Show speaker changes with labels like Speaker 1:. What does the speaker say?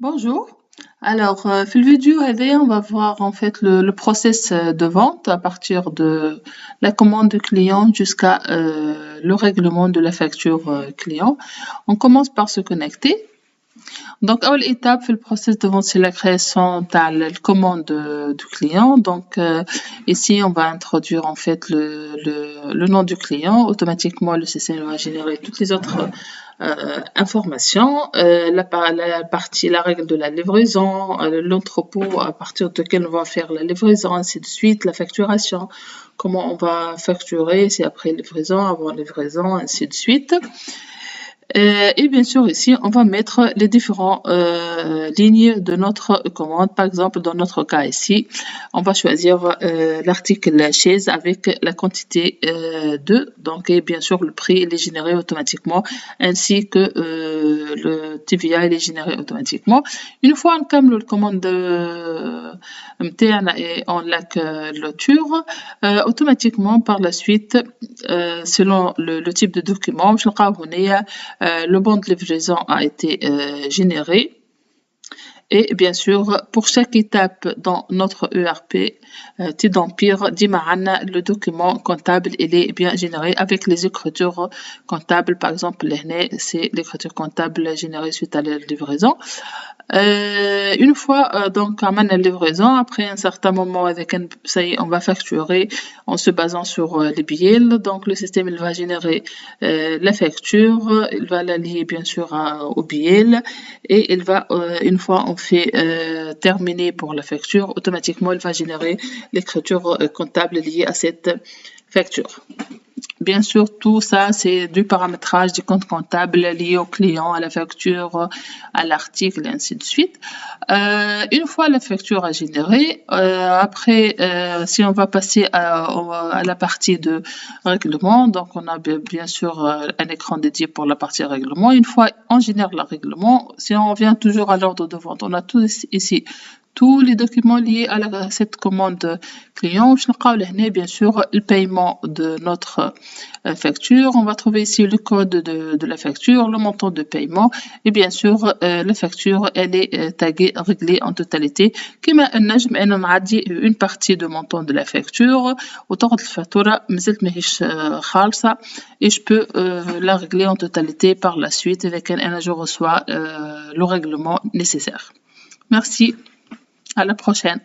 Speaker 1: Bonjour. Alors, في الفيديو هذايا on va voir en fait le process de vente à partir de la commande du client jusqu'à le règlement de la facture client. On commence par se connecter. Donc, أول étape في le process de vente, c'est la création تاع la commande du client. Donc, ici, on va introduire en fait le nom du client. Automatiquement, le système va générer toutes les autres informations, la partie, la règle de la livraison, l'entrepôt à partir duquel on va faire la livraison, ainsi de suite, la facturation, comment on va facturer, c'est après livraison, avant livraison, ainsi de suite. Et bien sûr, ici, on va mettre les différentes lignes de notre commande. Par exemple, dans notre cas ici, on va choisir l'article chaise avec la quantité 2. Donc, et bien sûr, le prix il est généré automatiquement, ainsi que le TVA il est généré automatiquement. Une fois on termine la commande et on la clôture, automatiquement par la suite, selon le type de document, je le bon de livraison a été généré. Et bien sûr, pour chaque étape dans notre ERP, Empire, le document comptable il est bien généré avec les écritures comptables. Par exemple, c'est l'écriture comptable générée suite à la livraison. Une fois donc on a la livraison, après un certain moment avec ça y est, on va facturer en se basant sur les billets. Donc le système il va générer la facture, il va la lier bien sûr au billet et il va une fois on fait terminer pour la facture, automatiquement il va générer l'écriture comptable liée à cette facture. Bien sûr, tout ça, c'est du paramétrage du compte comptable lié au client, à la facture, à l'article, et ainsi de suite. Une fois la facture est générée, après, si on va passer à la partie de règlement, donc on a bien sûr un écran dédié pour la partie règlement. Une fois on génère le règlement, si on revient toujours à l'ordre de vente, on a tout ici tous les documents liés à cette commande client. Je n'ai bien sûr le paiement de notre facture. On va trouver ici le code de la facture, le montant de paiement et bien sûr la facture elle est taguée réglée en totalité. كما النجم أنا معدي une partie de montant de la facture وتاخد الفاتورة مازالت ماهيش خالصة et je peux la régler en totalité par la suite avec je reçois le règlement nécessaire. Merci. À la prochaine.